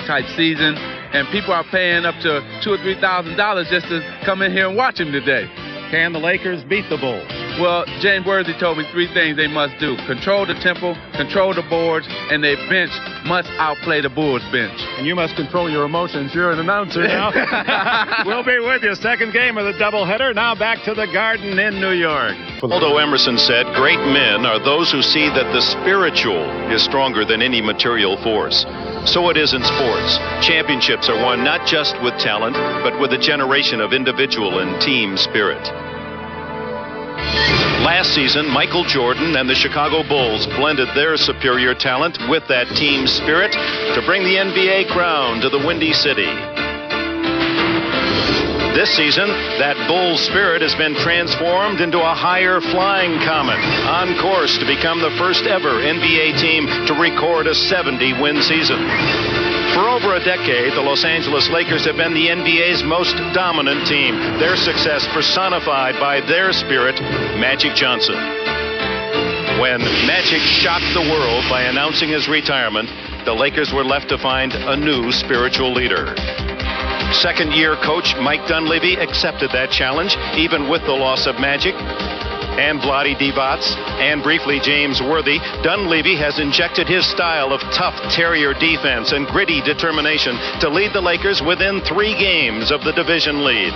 type season, and people are paying up to $2,000 or $3,000 just to come in here and watch him today. Can the Lakers beat the Bulls? Well, James Worthy told me 3 things they must do: control the tempo, control the boards, and their bench must outplay the Bulls bench. And you must control your emotions. You're an announcer now. We'll be with you. Second game of the doubleheader. Now back to the Garden in New York. Although Emerson said, great men are those who see that the spiritual is stronger than any material force. So it is in sports. Championships are won not just with talent, but with a generation of individual and team spirit. Last season, Michael Jordan and the Chicago Bulls blended their superior talent with that team spirit to bring the NBA crown to the Windy City. This season, that Bulls spirit has been transformed into a higher flying comet, on course to become the first ever NBA team to record a 70-win season. For over a decade, the Los Angeles Lakers have been the NBA's most dominant team, their success personified by their spirit, Magic Johnson. When Magic shocked the world by announcing his retirement, the Lakers were left to find a new spiritual leader. Second-year coach Mike Dunleavy accepted that challenge, even with the loss of Magic and Vlade Divac, and briefly James Worthy. Dunleavy has injected his style of tough terrier defense and gritty determination to lead the Lakers within 3 games of the division lead.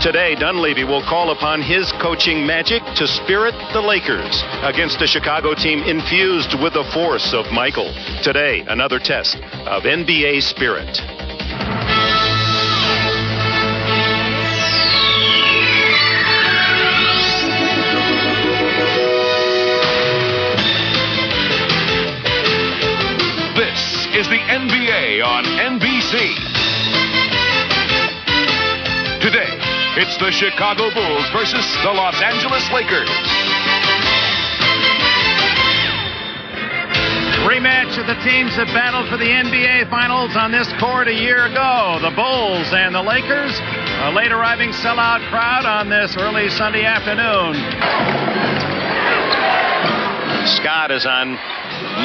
Today, Dunleavy will call upon his coaching magic to spirit the Lakers against a Chicago team infused with the force of Michael. Today, another test of NBA spirit. This is the NBA on NBC. Today, it's the Chicago Bulls versus the Los Angeles Lakers. Rematch of the teams that battled for the NBA Finals on this court a year ago. The Bulls and the Lakers. A late arriving sellout crowd on this early Sunday afternoon. Scott is on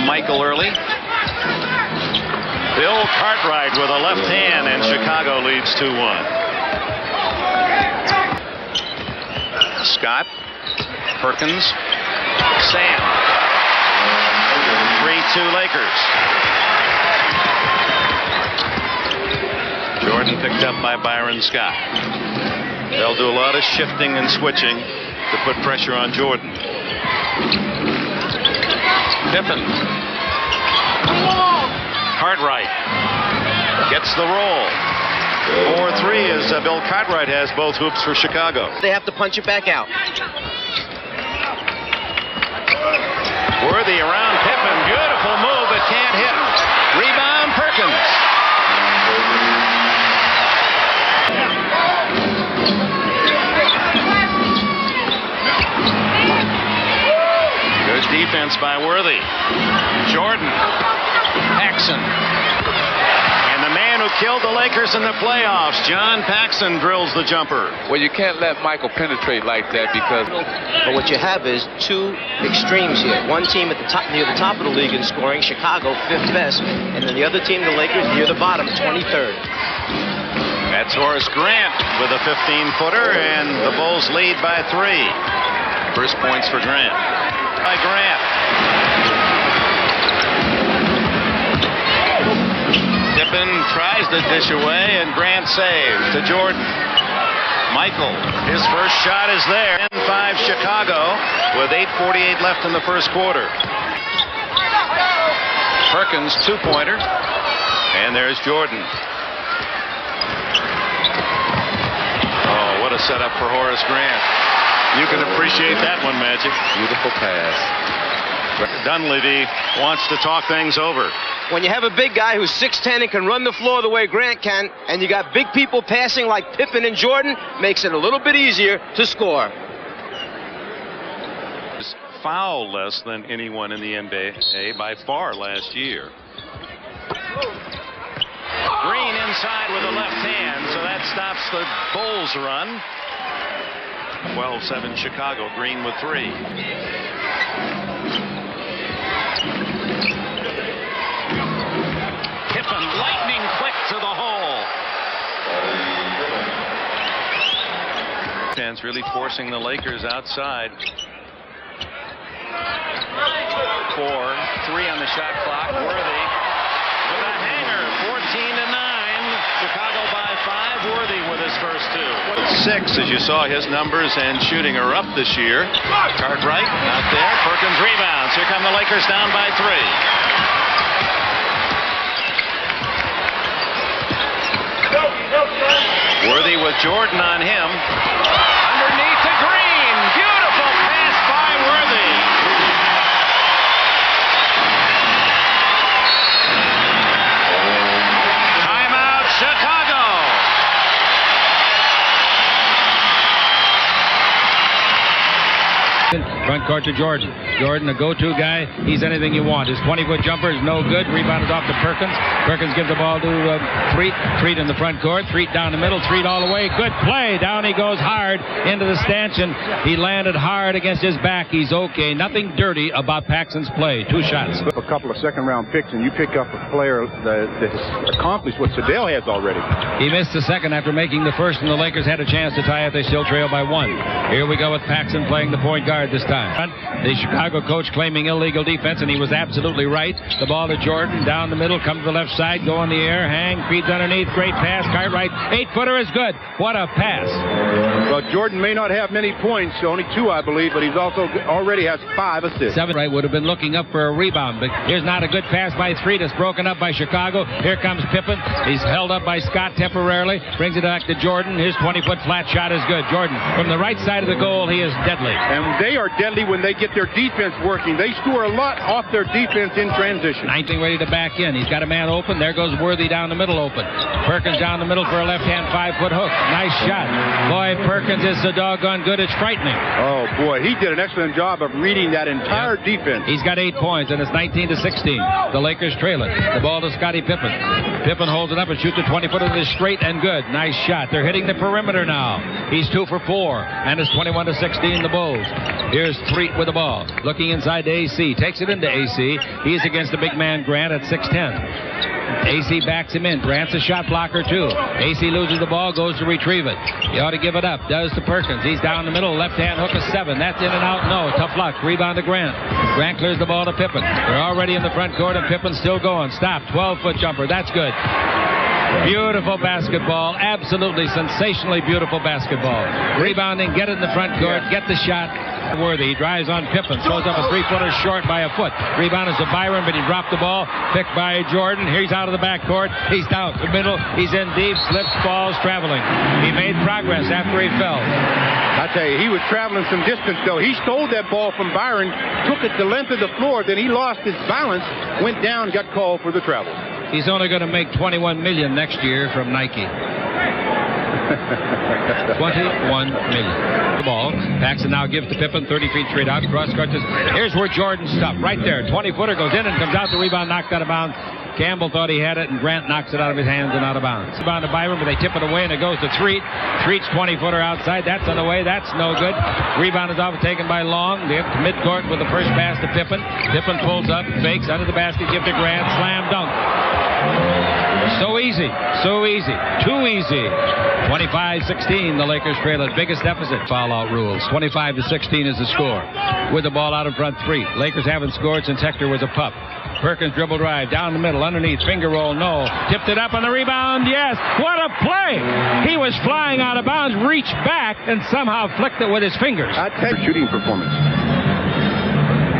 Michael early. Bill Cartwright with a left hand, and Chicago leads 2-1. Scott, Perkins, Sam. 3-2 Lakers. Jordan picked up by Byron Scott. They'll do a lot of shifting and switching to put pressure on Jordan. Pippen. Cartwright gets the roll. 4-3 as Bill Cartwright has both hoops for Chicago. They have to punch it back out. Worthy around Pippen. Beautiful move, but can't hit. Rebound, Perkins. Good defense by Worthy. Jordan. Paxson. And the man who killed the Lakers in the playoffs, John Paxson, drills the jumper. Well, you can't let Michael penetrate like that because... But what you have is 2 extremes here. One team at the top, near the top of the league in scoring, Chicago, 5th best, and then the other team, the Lakers, near the bottom, 23rd. That's Horace Grant with a 15-footer, and the Bulls lead by 3. First points for Grant. By Grant. Pippen tries to dish away, and Grant saves to Jordan. Michael, his first shot is there. 10-5 Chicago with 8:48 left in the first quarter. Perkins, 2-pointer. And there's Jordan. Oh, what a setup for Horace Grant. You can appreciate that one, Magic. Beautiful pass. Dunleavy wants to talk things over. When you have a big guy who's 6'10" and can run the floor the way Grant can, and you got big people passing like Pippen and Jordan, makes it a little bit easier to score. Foul less than anyone in the NBA by far last year. Green inside with a left hand, so that stops the Bulls run. 12-7 Chicago. Green with 3. defense really forcing the Lakers outside. 4-3 on the shot clock. Worthy with a hanger. 14-9. Chicago by 5. Worthy with his first 2. 6, as you saw his numbers, and shooting are up this year. Cartwright out there. Perkins rebounds. Here come the Lakers down by 3. Worthy with Jordan on him. Underneath to Green. Beautiful pass by Worthy. Timeout, Chicago. Front court to Jordan. Jordan, a go-to guy. He's anything you want. His 20-foot jumper is no good. Rebounded off to Perkins. Perkins gives the ball to Threet. Threet in the front court. Threet down the middle. Threet all the way. Good play. Down he goes hard into the stanchion. He landed hard against his back. He's okay. Nothing dirty about Paxson's play. 2 shots. A couple of second-round picks, and you pick up a player that has accomplished what Sedale has already. He missed the second after making the first, and the Lakers had a chance to tie it. They still trail by 1. Here we go with Paxson playing the point guard this time. The Chicago coach claiming illegal defense, and he was absolutely right. The ball to Jordan, down the middle, comes to the left side, go in the air, hang, feeds underneath, great pass, Cartwright, 8-footer is good. What a pass. Well, Jordan may not have many points, only 2, I believe, but he's also already has 5 assists. 7 right would have been looking up for a rebound, but here's not a good pass by Threet. It's broken up by Chicago. Here comes Pippen. He's held up by Scott temporarily, brings it back to Jordan. His 20-foot flat shot is good. Jordan, from the right side of the goal, he is deadly. And they are deadly when they get their defense working. They score a lot off their defense in transition. 19 ready to back in. He's got a man open. There goes Worthy down the middle open. Perkins down the middle for a left-hand 5-foot hook. Nice shot. Boy, Perkins is so doggone good, it's frightening. Oh, boy, he did an excellent job of reading that entire defense. He's got 8 points, and it's 19-16. The Lakers trail it. The ball to Scottie Pippen. Pippen holds it up and shoots a 20-footer that is straight and good. Nice shot. They're hitting the perimeter now. He's 2 for 4, and it's 21-16, the Bulls. Here's Threet with the ball. Looking inside to AC. Takes it into AC. He's against the big man Grant at 6'10". AC backs him in. Grant's a shot blocker, too. AC loses the ball, goes to retrieve it. He ought to give it up. Does to Perkins. He's down the middle. Left-hand hook is 7. That's in and out. No. Tough luck. Rebound to Grant. Grant clears the ball to Pippen. They're already in the front court, and Pippen's still going. Stop. 12-foot jumper. That's good. Beautiful basketball. Absolutely sensationally beautiful basketball. Rebounding. Get it in the front court. Get the shot. Worthy. He drives on Pippen. Throws up a 3-footer short by a foot. Rebound is to Byron, but he dropped the ball. Picked by Jordan. He's out of the backcourt. He's down the middle. He's in deep. Slips, falls, traveling. He made progress after he fell. I tell you, he was traveling some distance, though. He stole that ball from Byron, took it the length of the floor, then he lost his balance, went down, got called for the travel. He's only going to make $21 million next year from Nike. $21 million. The ball. Paxson now gives to Pippen. 30 feet straight out. Cross court. Here's where Jordan stopped. Right there. 20-footer goes in and comes out. The rebound knocked out of bounds. Campbell thought he had it, and Grant knocks it out of his hands and out of bounds. Rebound to Byron, but they tip it away, and it goes to Threet. Threet's 20-footer outside. That's on the way. That's no good. Rebound is off, taken by Long. They have midcourt with the first pass to Pippen. Pippen pulls up, fakes under the basket, give to Grant. Slam dunk. So easy. So easy. Too easy. 25-16, the Lakers trail it. Biggest deficit. Foul-out rules. 25-16 is the score. With the ball out in front, Threet. Lakers haven't scored since Hector was a pup. Perkins dribble drive, down the middle, underneath, finger roll, no. Tipped it up on the rebound, yes. What a play! He was flying out of bounds, reached back, and somehow flicked it with his fingers. I'd take shooting performance.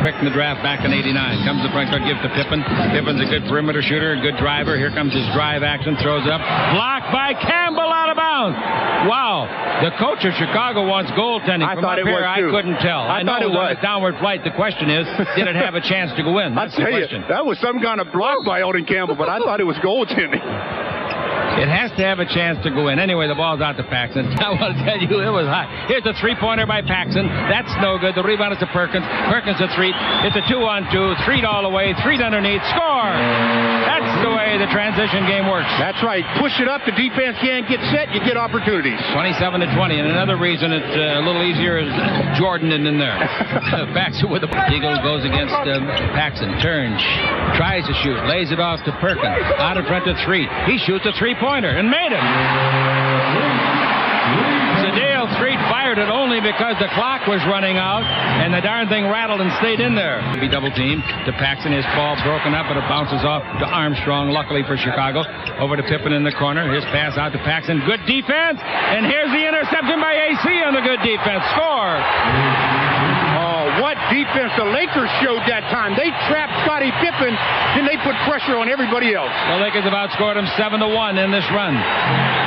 Picked in the draft back in '89. Comes the front court, gives to Pippen. Pippen's a good perimeter shooter, a good driver. Here comes his drive action, throws up. Blocked by Campbell out of bounds. Wow. The coach of Chicago wants goaltending. From up here, I couldn't tell. I know it was on a downward flight. The question is, did it have a chance to go in? That's the question. That was some kind of block by Odin Campbell, but I thought it was goaltending. It has to have a chance to go in. Anyway, the ball's out to Paxson. I want to tell you, it was hot. Here's a three-pointer by Paxson. That's no good. The rebound is to Perkins. Perkins a three. It's a 2-on-2. Threet all the way. Threet underneath. Score! That's the way the transition game works. That's right. Push it up. The defense can't get set. You get opportunities. 27-20. And another reason it's a little easier is Jordan in there. Paxson with the Eagle goes against Paxson. Turns. Tries to shoot. Lays it off to Perkins. Out in front to Threet. He shoots a three-pointer and made it. Sedale Street fired it only because the clock was running out, and the darn thing rattled and stayed in there. Be double teamed to Paxson. His ball broken up, but it bounces off to Armstrong, luckily for Chicago. Over to Pippen in the corner. His pass out to Paxson. Good defense, and here's the interception by AC on the good defense. Score! What defense the Lakers showed that time. They trapped Scottie Pippen, then they put pressure on everybody else. The Lakers have outscored them 7-1 in this run.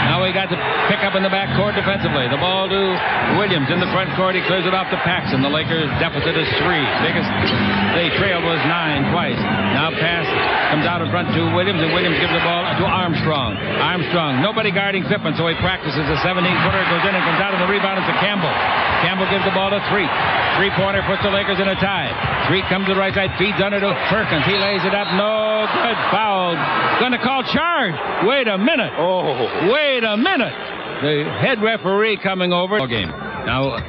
Now we got to pick up in the back court defensively. The ball to Williams in the front court. He clears it off to Paxson. The Lakers deficit is 3. Biggest they trailed was 9 twice. Now pass comes out in front to Williams, and Williams gives the ball to Armstrong. Armstrong, nobody guarding Pippen, so he practices a 17-footer. Goes in and comes out, and the rebound is to Campbell. Campbell gives the ball to 3. Three-pointer puts the Lakers in a tie. 3 comes to the right side, feeds under to Perkins. He lays it up. No good. Foul. Gonna call charge. Wait a minute. Wait a minute. The head referee coming over. Game. Now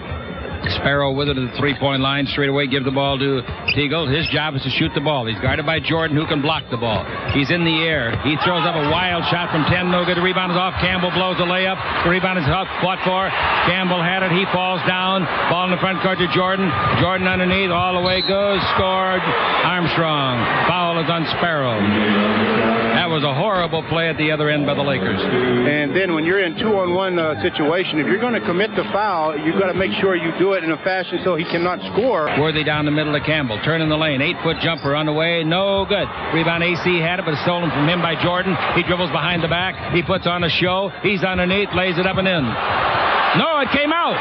Sparrow with it at the three-point line. Straight away gives the ball to Teagle. His job is to shoot the ball. He's guarded by Jordan, who can block the ball. He's in the air. He throws up a wild shot from 10. No good. The rebound is off. Campbell blows the layup. The rebound is up. Fought for. Campbell had it. He falls down. Ball in the front court to Jordan. Jordan underneath. All the way goes. Scored. Armstrong. Foul is on Sparrow. That was a horrible play at the other end by the Lakers. And then when you're in 2-on-1 situation, if you're going to commit the foul, you've got to make sure you do it in a fashion so he cannot score. Worthy down the middle to Campbell. Turn in the lane. 8-foot jumper on the way. No good. Rebound AC had it, but it's stolen from him by Jordan. He dribbles behind the back. He puts on a show. He's underneath. Lays it up and in. No, it came out.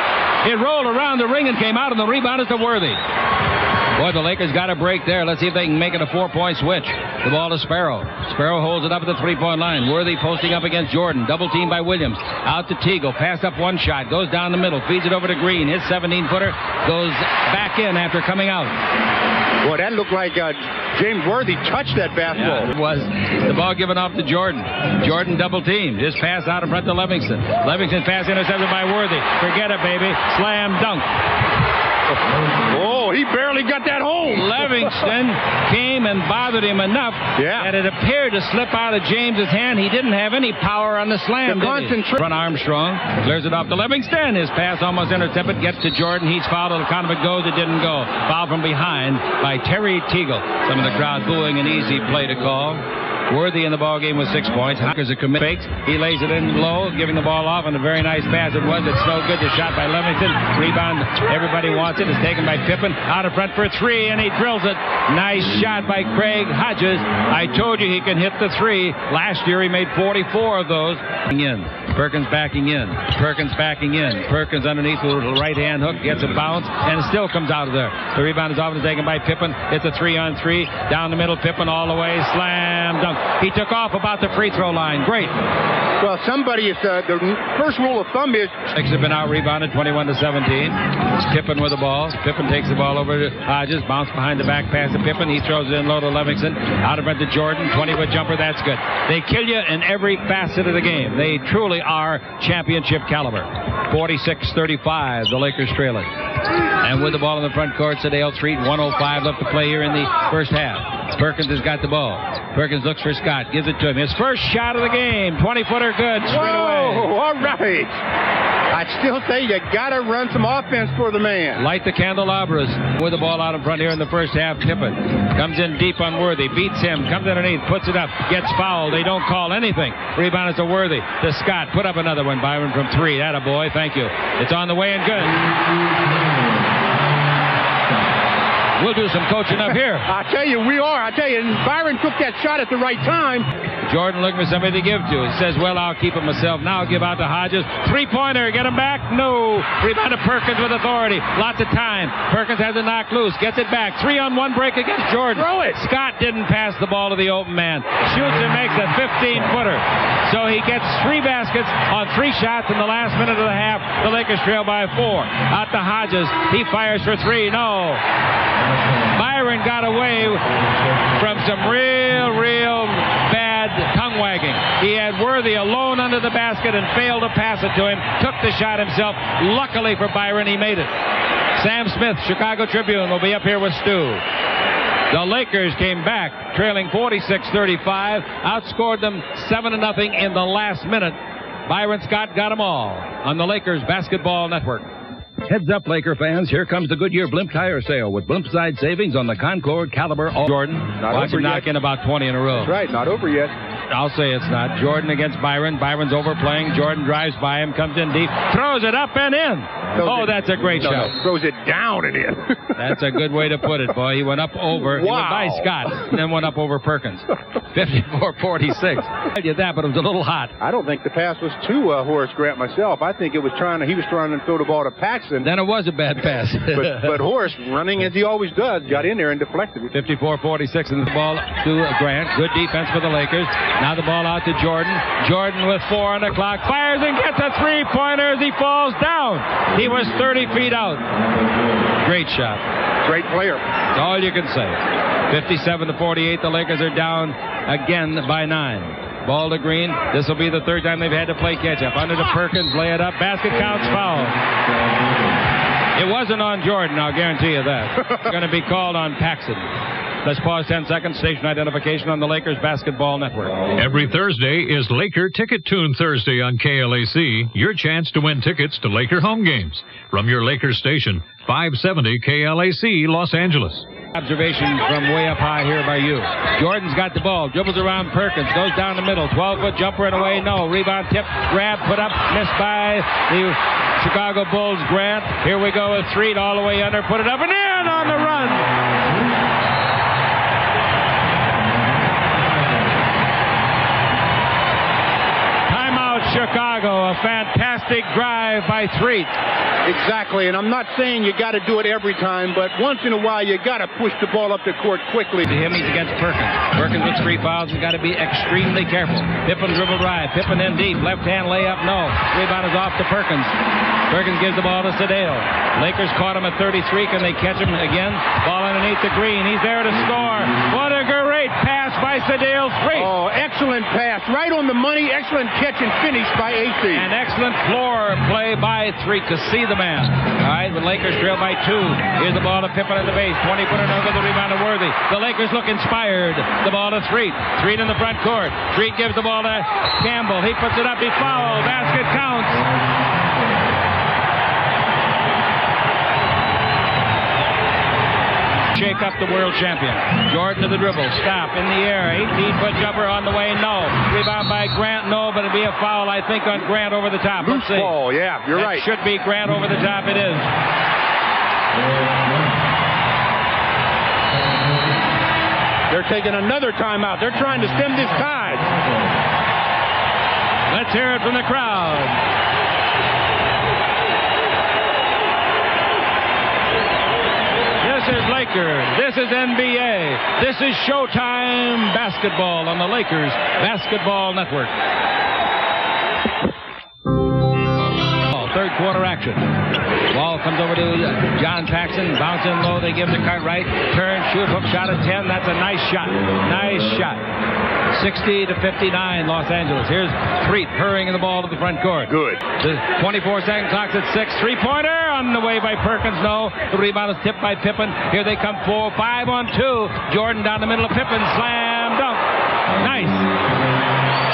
It rolled around the ring and came out, and the rebound is to Worthy. Boy, the Lakers got a break there. Let's see if they can make it a 4-point switch. The ball to Sparrow. Sparrow holds it up at the three-point line. Worthy posting up against Jordan. Double team by Williams. Out to Teagle. Pass up one shot. Goes down the middle. Feeds it over to Green. His 17-footer goes back in after coming out. Boy, that looked like James Worthy touched that basketball. Yeah, it was. The ball given off to Jordan. Jordan double teamed. His pass out in front to Livingston. Livingston pass intercepted by Worthy. Forget it, baby. Slam dunk. Oh, he barely got that home. Livingston came and bothered him enough that it appeared to slip out of James's hand. He didn't have any power on the slam. Run Armstrong clears it off to Livingston. His pass almost intercepted. Gets to Jordan. He's fouled. The count of it goes. It didn't go. Foul from behind by Terry Teagle. Some of the crowd booing. An easy play to call. Worthy in the ball game with 6 points. Hawkins a commit fakes. He lays it in low, giving the ball off, and a very nice pass it was. It's no good. The shot by Livingston. Rebound. Everybody wants it. It's taken by Pippen. Out in front for 3, and he drills it. Nice shot by Craig Hodges. I told you he can hit the 3. Last year he made 44 of those. In. Perkins backing in. Perkins backing in. Perkins underneath with a right-hand hook. Gets a bounce, and it still comes out of there. The rebound is off and taken by Pippen. It's a 3-on-3. Down the middle. Pippen all the way. Slam dunk. He took off about the free throw line. Great. Well, somebody is the first rule of thumb is Lakers have been out rebounded 21-17. It's Pippen with the ball. Pippen takes the ball over to Hodges. Bounce behind the back pass to Pippen. He throws it in low to Livingston. Out in front to Jordan. 20-foot jumper. That's good. They kill you in every facet of the game. They truly are championship caliber. 46-35. The Lakers trailing. And with the ball in the front court, Sedale Street. 1:05 left to play here in the first half. Perkins has got the ball. Perkins looks for Scott. Gives it to him. His first shot of the game. 20-footer good. Straight away. All right. I still say you got to run some offense for the man. Light the candelabras. With the ball out in front here in the first half. Pippen comes in deep on Worthy. Beats him. Comes underneath. Puts it up. Gets fouled. They don't call anything. Rebound is to Worthy. To Scott. Put up another one. Byron from 3. That a boy. Thank you. It's on the way and good. We'll do some coaching up here. I tell you, we are. I tell you, Byron took that shot at the right time. Jordan looking for somebody to give to. He says, well, I'll keep it myself. Now I'll give out to Hodges. Three-pointer. Get him back? No. Rebound to Perkins with authority. Lots of time. Perkins has it knocked loose. Gets it back. 3-on-1 break against Jordan. Throw it. Scott didn't pass the ball to the open man. Shoots and makes a 15-footer. So he gets 3 baskets on 3 shots in the last minute of the half. The Lakers trail by 4. Out to Hodges. He fires for 3. No. Byron got away from some real bad tongue wagging. He had Worthy alone under the basket and failed to pass it to him. Took the shot himself. Luckily for Byron, he made it. Sam Smith, Chicago Tribune, will be up here with Stu. The Lakers came back, trailing 46-35, outscored them 7-0 in the last minute. Byron Scott got them all on the Lakers Basketball Network. Heads up, Laker fans. Here comes the Goodyear Blimp Tire Sale with Blimp-side savings on the Concord, Caliber, all. Jordan, watch him knock in about 20 in a row. That's right, not over yet. I'll say it's not. Jordan against Byron. Byron's overplaying. Jordan drives by him, comes in deep, throws it up and in. That's a great shot. No, throws it down and in. That's a good way to put it, boy. He went up over. He went by Scott and then went up over Perkins. 54-46. I tell you that, but it was a little hot. I don't think the pass was to Horace Grant myself. I think he was trying to throw the ball to Paxson. Then it was a bad pass. but Horace, running as he always does, got in there and deflected it. 54-46 and the ball to Grant. Good defense for the Lakers. Now the ball out to Jordan. Jordan with 4 on the clock. Fires and gets a three-pointer as he falls down. He was 30 feet out. Great shot. Great player. That's all you can say. 57-48. The Lakers are down again by 9. Ball to Green. This will be the third time they've had to play catch-up. Under to Perkins. Lay it up. Basket counts. Foul. It wasn't on Jordan, I'll guarantee you that. It's going to be called on Paxson. Let's pause 10 seconds. Station identification on the Lakers Basketball Network. Every Thursday is Laker Ticket Tune Thursday on KLAC. Your chance to win tickets to Laker home games. From your Lakers station, 570 KLAC, Los Angeles. Observation from way up high here by you. Jordan's got the ball, dribbles around Perkins, goes down the middle, 12-foot jumper and away, no. Rebound tip, grab, put up, missed by the Chicago Bulls. Grant, here we go with Threet all the way under, put it up and in on the run. Chicago, a fantastic drive by Threet. Exactly, and I'm not saying you got to do it every time, but once in a while you got to push the ball up the court quickly. To him, he's against Perkins. Perkins with 3 fouls has got to be extremely careful. Pippen dribble drive. Pippen in deep. Left hand layup, no. Rebound is off to Perkins. Perkins gives the ball to Sedale. Lakers caught him at 33. Can they catch him again? Ball underneath the Green. He's there to score. What a great pass by Sedale. Oh, excellent pass. Right on the money. Excellent catch and finish by AC. An excellent floor play by Threet to see the man. All right, the Lakers trail by 2. Here's the ball to Pippen at the base. 20-footer over the rebound to Worthy. The Lakers look inspired. The ball to Threet. Threet in the front court. Threet gives the ball to Campbell. He puts it up. He fouls. Basket counts. Shake up the world champion. Jordan to the dribble. Stop in the air. 18-foot jumper on the way. No. Rebound by Grant. No, but it'll be a foul, I think, on Grant over the top. Loose ball. Yeah, you're right. Should be Grant over the top. It is. They're taking another timeout. They're trying to stem this tide. Let's hear it from the crowd. This is Lakers. This is NBA. This is Showtime Basketball on the Lakers Basketball Network. Third quarter action. Ball comes over to John Paxson. Bounce in low. They give the cut right. Turn, shoot, hook shot at 10. That's a nice shot. Nice shot. 60-59 Los Angeles. Here's Threet hurrying the ball to the front court. Good. The 24-second clock's at 6. Three-pointer on the way by Perkins. No. The rebound is tipped by Pippen. Here they come 4. 5 on 2. Jordan down the middle of Pippen. Slam dunk. Nice.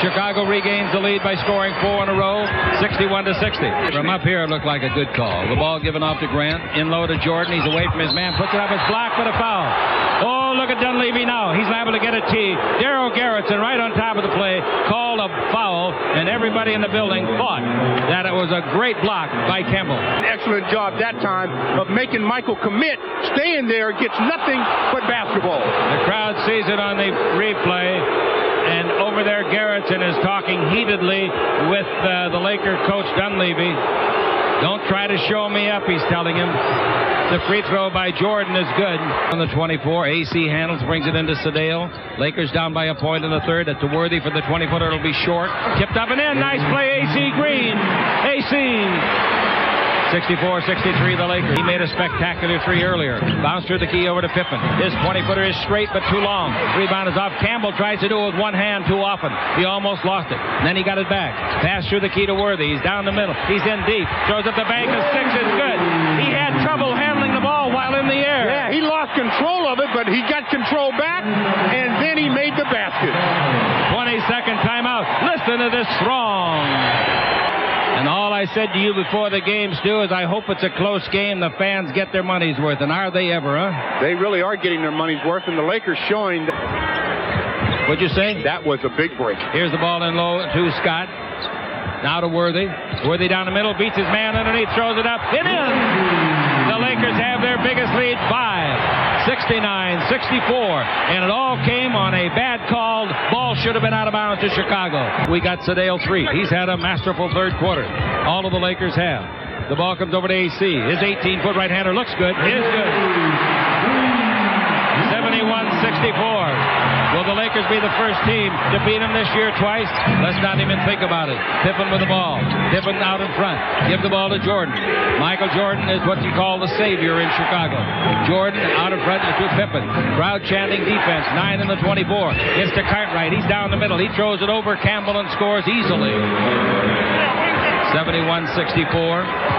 Chicago regains the lead by scoring 4 in a row, 61-60. From up here, it looked like a good call. The ball given off to Grant. In low to Jordan. He's away from his man. Puts it up. It's blocked, but a foul. Oh, look at Dunleavy now. He's liable to get a tee. Darryl Garrettson right on top of the play. Called a foul, and everybody in the building thought that it was a great block by Campbell. An excellent job that time of making Michael commit. Staying there, gets nothing but basketball. The crowd sees it on the replay. And over there, Garrettson is talking heatedly with the Laker coach, Dunleavy. Don't try to show me up, he's telling him. The free throw by Jordan is good. On the 24, AC handles, brings it into Sedale. Lakers down by a point in the third. At the Worthy for the 20-footer. It'll be short. Tipped up and in. Nice play, AC Green. AC. 64-63, the Lakers. He made a spectacular 3 earlier. Bounced through the key over to Pippen. His 20-footer is straight but too long. Rebound is off. Campbell tries to do it with one hand too often. He almost lost it. And then he got it back. Pass through the key to Worthy. He's down the middle. He's in deep. Throws up the bank. A 6 is good. He had trouble handling the ball while in the air. Yeah, he lost control of it, but he got control back, and then he made the basket. 20-second timeout. Listen to this throng. And all I said to you before the game, Stu, is I hope it's a close game. The fans get their money's worth. And are they ever, huh? They really are getting their money's worth, and the Lakers showing that. What'd you say? That was a big break. Here's the ball in low to Scott. Now to Worthy. Worthy down the middle, beats his man underneath, throws it up, and in! The Lakers have their biggest lead, 69-64. And it all came on a bad call. Ball should have been out of bounds to Chicago. We got Sedale 3. He's had a masterful third quarter. All of the Lakers have. The ball comes over to AC. His 18-foot right-hander looks good. Is good. 71-64. Will the Lakers be the first team to beat them this year twice? Let's not even think about it. Pippen with the ball. Pippen out in front. Give the ball to Jordan. Michael Jordan is what you call the savior in Chicago. Jordan out in front to Pippen. Crowd chanting defense. 9 in the 24. Gets to Cartwright. He's down the middle. He throws it over Campbell and scores easily. 71-64.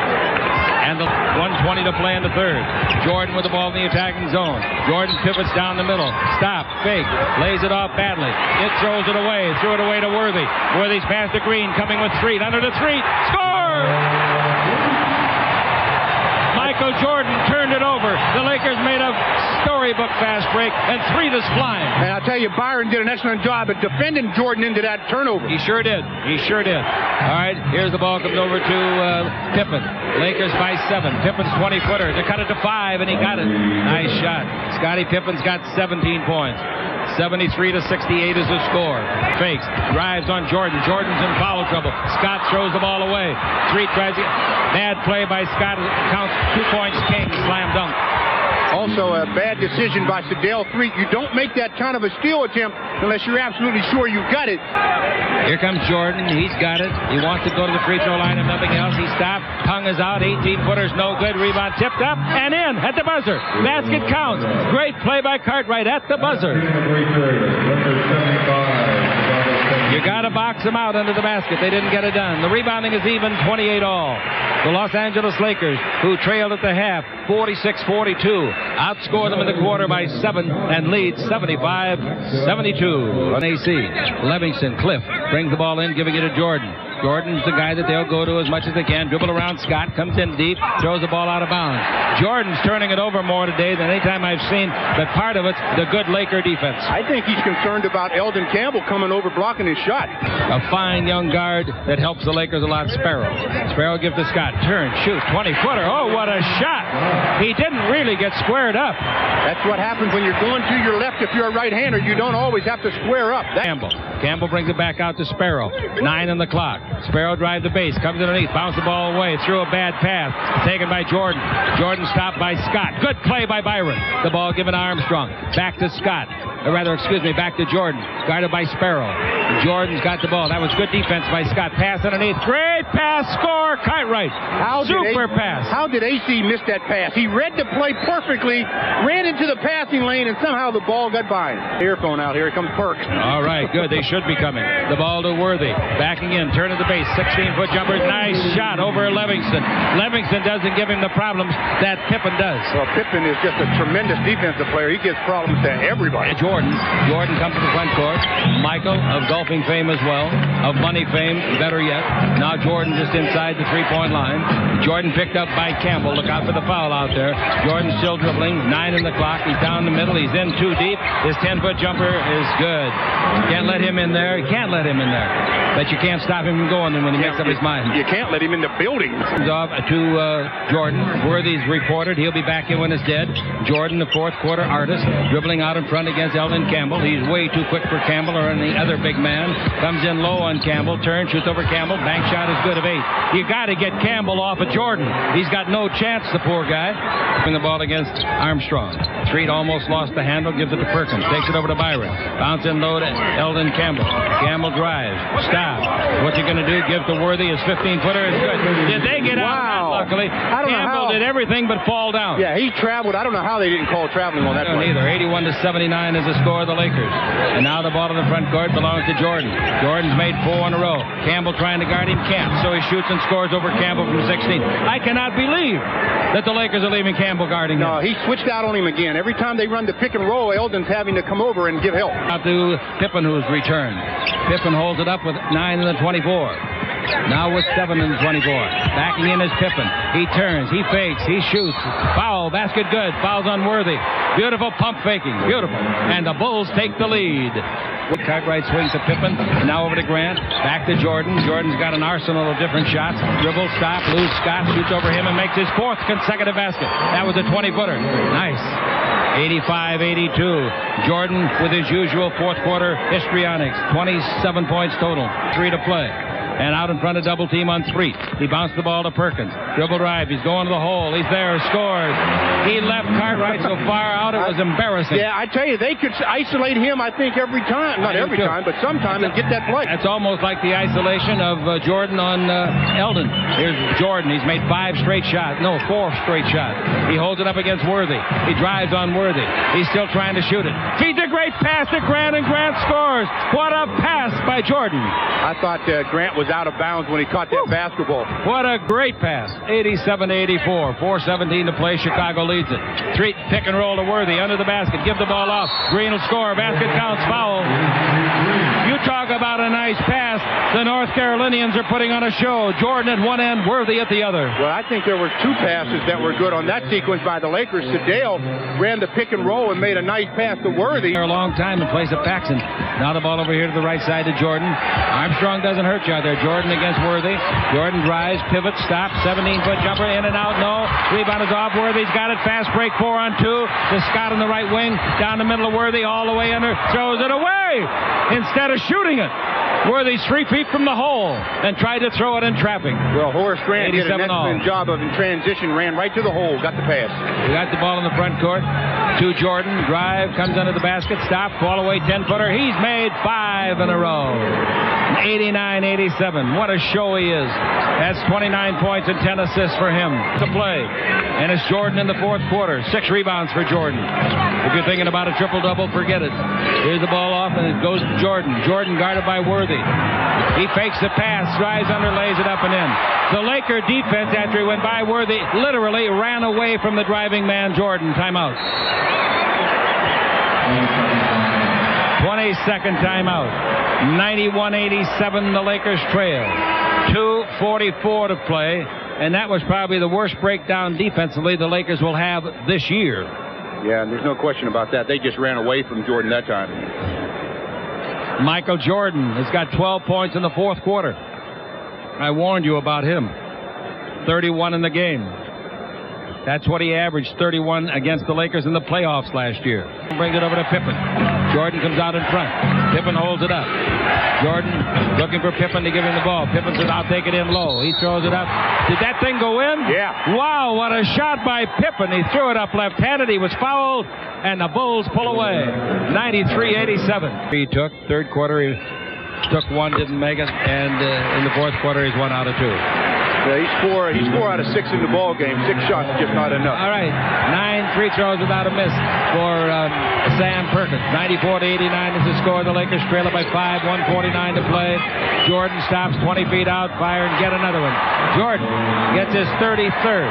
And the 1:20 to play in the third. Jordan with the ball in the attacking zone. Jordan pivots down the middle. Stop. Fake. Lays it off badly. It throws it away. Threw it away to Worthy. Worthy's past the green. Coming with Street. Under the Street. Score! Michael Jordan turned it over. The Lakers made a storybook fast break, and Street is flying. And I'll tell you, Byron did an excellent job at defending Jordan into that turnover. He sure did. He sure did. All right, here's the ball comes over to Pippen. Lakers by 7. Pippen's 20-footer to cut it to 5, and he got it. Nice shot. Scottie Pippen's got 17 points. 73-68 is the score. Fakes. Drives on Jordan. Jordan's in foul trouble. Scott throws the ball away. Street tries it. Bad play by Scott. Counts 2 points. King. Slam dunk. Also, a bad decision by Sedale 3. You don't make that kind of a steal attempt unless you're absolutely sure you got it. Here comes Jordan. He's got it. He wants to go to the free throw line and nothing else. He stopped. Tongue is out. 18-footer's no good. Rebound tipped up and in at the buzzer. Basket counts. Great play by Cartwright at the buzzer. You got to box them out under the basket. They didn't get it done. The rebounding is even, 28 all. The Los Angeles Lakers, who trailed at the half, 46-42, outscore them in the quarter by 7 and lead 75-72 on AC. Livingston, Cliff brings the ball in, giving it to Jordan. Jordan's the guy that they'll go to as much as they can. Dribble around Scott, comes in deep, throws the ball out of bounds. Jordan's turning it over more today than any time I've seen, but part of it's the good Laker defense. I think he's concerned about Eldon Campbell coming over blocking his shot. A fine young guard that helps the Lakers a lot, Sparrow. Sparrow gives to Scott. Turn, shoot, 20-footer. Oh, what a shot. He didn't really get squared up. That's what happens when you're going to your left. If you're a right-hander, you don't always have to square up. Campbell brings it back out to Sparrow. 9 on the clock. Sparrow drives the base, comes underneath, bounces the ball away, threw a bad pass, taken by Jordan. Jordan stopped by Scott. Good play by Byron. The ball given to Armstrong. Back to Scott. Back to Jordan. Guarded by Sparrow. Jordan's got the ball. That was good defense by Scott. Pass underneath. Great pass. Score. Cartwright. Super pass. How did AC miss that pass? He read the play perfectly, ran into the passing lane, and somehow the ball got by him. Earphone out. Here comes Perks. All right, good. They should be coming. The ball to Worthy. Backing in. Turn to the base. 16-foot jumper. Nice shot over Livingston. Livingston doesn't give him the problems that Pippen does. Well, Pippen is just a tremendous defensive player. He gives problems to everybody. Jordan comes to the front court. Michael, of golfing fame as well, of money fame, better yet. Now Jordan just inside the three-point line. Jordan picked up by Campbell. Look out for the foul out there. Jordan still dribbling. 9 in the clock. He's down the middle. He's in too deep. His 10-foot jumper is good. Can't let him in there. You can't let him in there. But you can't stop him from going when he makes up his mind. You can't let him in the building. Off to Jordan. Worthy's reported. He'll be back in when it's dead. Jordan, the fourth quarter artist, dribbling out in front against Eldon Campbell. He's way too quick for Campbell or any other big man. Comes in low on Campbell. Turns, shoots over Campbell. Bank shot is good of 8. You got to get Campbell off of Jordan. He's got no chance, the poor guy. Putting the ball against Armstrong. Street almost lost the handle. Gives it to Perkins. Takes it over to Byron. Bounce in low to Eldon Campbell. Campbell drives. Stop. What you going to do? Give to Worthy. His 15-footer is good. Did they get out of that, luckily? Campbell did everything but fall down. Yeah, he traveled. I don't know how they didn't call traveling on that play. Neither. 81-79 is the score of the Lakers. And now the ball in the front court belongs to Jordan. Jordan's made 4 in a row. Campbell trying to guard him. Can't. So he shoots and scores over Campbell from 16. I cannot believe that the Lakers are leaving Campbell guarding him. No, he switched out on him again. Every time they run the pick and roll, Eldon's having to come over and give help. Out to Pippen, who's returned. Pippen holds it up with 9 in the 24. Now with 7 and 24. Backing in is Pippen. He turns, he fakes, he shoots. Foul, basket good. Foul's unworthy. Beautiful pump faking. Beautiful. And the Bulls take the lead. Cartwright swings to Pippen. Now over to Grant. Back to Jordan. Jordan's got an arsenal of different shots. Dribble, stop, lose. Scott shoots over him and makes his 4th consecutive basket. That was a 20-footer. Nice. 85-82. Jordan with his usual fourth quarter histrionics. 27 points total. 3 to play. And out in front of double team on 3. He bounced the ball to Perkins. Dribble drive. He's going to the hole. He's there. Scores. He left Cartwright so far out it was embarrassing. Yeah, I tell you, they could isolate him, I think, every time. Not every time, but sometime and get that play. It's almost like the isolation of Jordan on Eldon. Here's Jordan. He's made 5 straight shots. No, 4 straight shots. He holds it up against Worthy. He drives on Worthy. He's still trying to shoot it. Feeds a great pass to Grant, and Grant scores. What a pass by Jordan. I thought Grant was out of bounds when he caught that basketball. What a great pass. 87-84. 4:17 to play. Chicago leads it. 3 pick and roll to Worthy under the basket. Give the ball off. Green will score. Basket counts. Foul. You talk about a nice pass. The North Carolinians are putting on a show. Jordan at one end, Worthy at the other. Well, I think there were 2 passes that were good on that sequence by the Lakers. Sedale ran the pick and roll and made a nice pass to Worthy. For a long time in place of Paxson. Now the ball over here to the right side to Jordan. Armstrong doesn't hurt you out there. Jordan against Worthy. Jordan drives, pivots, stops, 17-foot jumper, in and out, no. Rebound is off. Worthy's got it. Fast break, 4 on 2. To Scott on the right wing. Down the middle of Worthy, all the way under. Throws it away instead of shooting it. Worthy's 3 feet from the hole and tried to throw it in traffic. Well, Horace Grant did an excellent job of in transition, ran right to the hole, got the pass. We got the ball in the front court to Jordan. Drive, comes under the basket, stop, fall away, 10-footer. He's made 5 in a row. 89-87. What a show he is. That's 29 points and 10 assists for him to play. And it's Jordan in the fourth quarter. 6 rebounds for Jordan. If you're thinking about a triple-double, forget it. Here's the ball off, and it goes to Jordan. Jordan guarded by Worthy. He fakes the pass, drives under, lays it up and in. The Laker defense, after he went by Worthy, literally ran away from the driving man, Jordan. Timeout. 22nd timeout. 91-87, the Lakers trail. 2:44 to play, and that was probably the worst breakdown defensively the Lakers will have this year. Yeah, there's no question about that. They just ran away from Jordan that time. Michael Jordan has got 12 points in the fourth quarter. I warned you about him. 31 in the game. That's what he averaged, 31 against the Lakers in the playoffs last year. Brings it over to Pippen. Jordan comes out in front. Pippen holds it up. Jordan looking for Pippen to give him the ball. Pippen says, I'll take it in low. He throws it up. Did that thing go in? Yeah. Wow, what a shot by Pippen. He threw it up left-handed. He was fouled, and the Bulls pull away. 93-87. He took third quarter. He took 1, didn't make it, and in the fourth quarter, he's 1 out of 2. Yeah, he's 4 out of 6 in the ball game. 6 shots, just not enough. All right, 9 free throws without a miss for Sam Perkins. 94-89 is the score. The Lakers trail it by 5. 1:49 to play. Jordan stops 20 feet out, fire, and get another one. Jordan gets his 33rd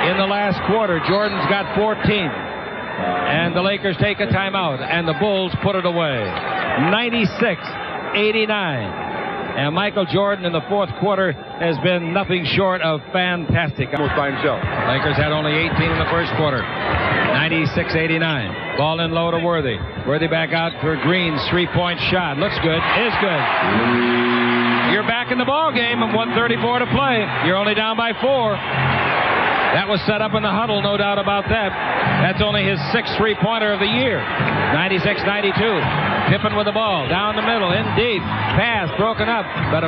in the last quarter. Jordan's got 14. And the Lakers take a timeout, and the Bulls put it away. 96-89. And Michael Jordan in the fourth quarter has been nothing short of fantastic. Almost by himself. Lakers had only 18 in the first quarter. 96-89. Ball in low to Worthy. Worthy back out for Green's 3-point shot. Looks good. Is good. You're back in the ball game and 1:34 to play. You're only down by 4. That was set up in the huddle, no doubt about that. That's only his 6th three-pointer of the year. 96-92. Pippen with the ball. Down the middle. In deep. Pass. Broken up. But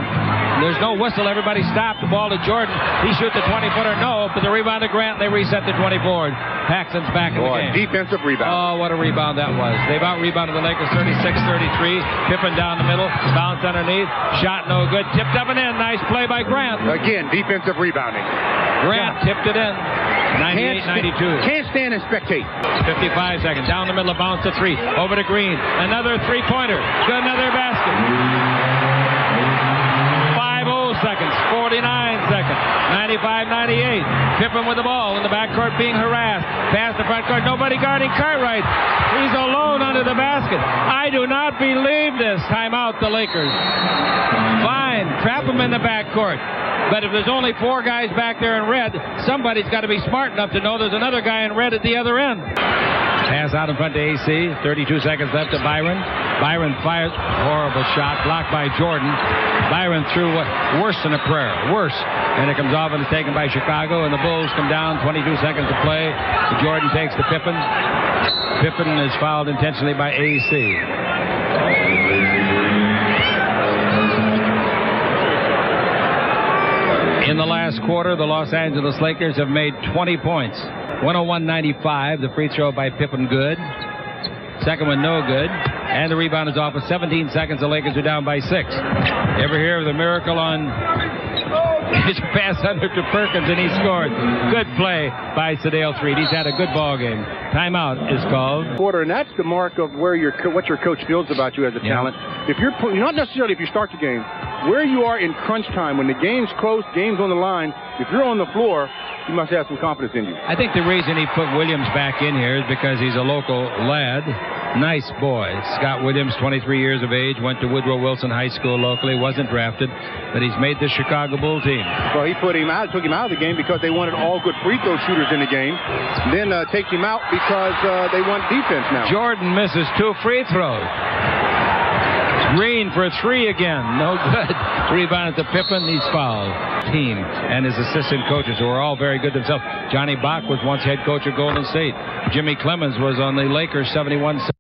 there's no whistle. Everybody stopped. The ball to Jordan. He shoots a 20-footer. No. But the rebound to Grant. They reset to 24. Paxson's back in the game. Defensive rebound. Oh, what a rebound that was. They've out-rebounded the Lakers 36-33. Pippen down the middle. Bounce underneath. Shot no good. Tipped up and in. Nice play by Grant. Again, defensive rebounding. Grant tipped it in. 98-92. Can't stand and spectate. 55 seconds. Down the middle, bounce to 3. Over to Green. Another three-pointer. Another basket. 50 seconds. 49 seconds. 95-98. Pippen with the ball in the backcourt being harassed. Pass the front court. Nobody guarding Cartwright. He's alone under the basket. I do not believe this. Timeout, the Lakers. Fine. trap him in the backcourt. But if there's only 4 guys back there in red, somebody's got to be smart enough to know there's another guy in red at the other end. Pass out in front to AC. 32 seconds left to Byron. Byron fires. Horrible shot. Blocked by Jordan. Byron threw worse than a prayer. Worse. And it comes off and is taken by Chicago. And the Bulls come down. 22 seconds to play. Jordan takes to Pippen. Pippen is fouled intentionally by AC. In the last quarter, the Los Angeles Lakers have made 20 points. 101-95, the free throw by Pippen, good. Second one, no good. And the rebound is off with 17 seconds. The Lakers are down by 6. Ever hear of the miracle on his pass under to Perkins, and he scored. Good play by Sedale Threed. He's had a good ball game. Timeout is called. Quarter, and that's the mark of where what your coach feels about you as a talent. If you're not necessarily if you start the game, where you are in crunch time, when the game's close, game's on the line, if you're on the floor, you must have some confidence in you. I think the reason he put Williams back in here is because he's a local lad. Nice boy. Scott Williams, 23 years of age, went to Woodrow Wilson High School locally, wasn't drafted, but he's made the Chicago Bull team. Well, he took him out of the game because they wanted all good free throw shooters in the game. Then takes him out because they want defense now. Jordan misses 2 free throws. Green for 3 again. No good. Rebound to Pippen. He's fouled. Team and his assistant coaches, who are all very good themselves. Johnny Bach was once head coach of Golden State. Jimmy Clemens was on the Lakers 71.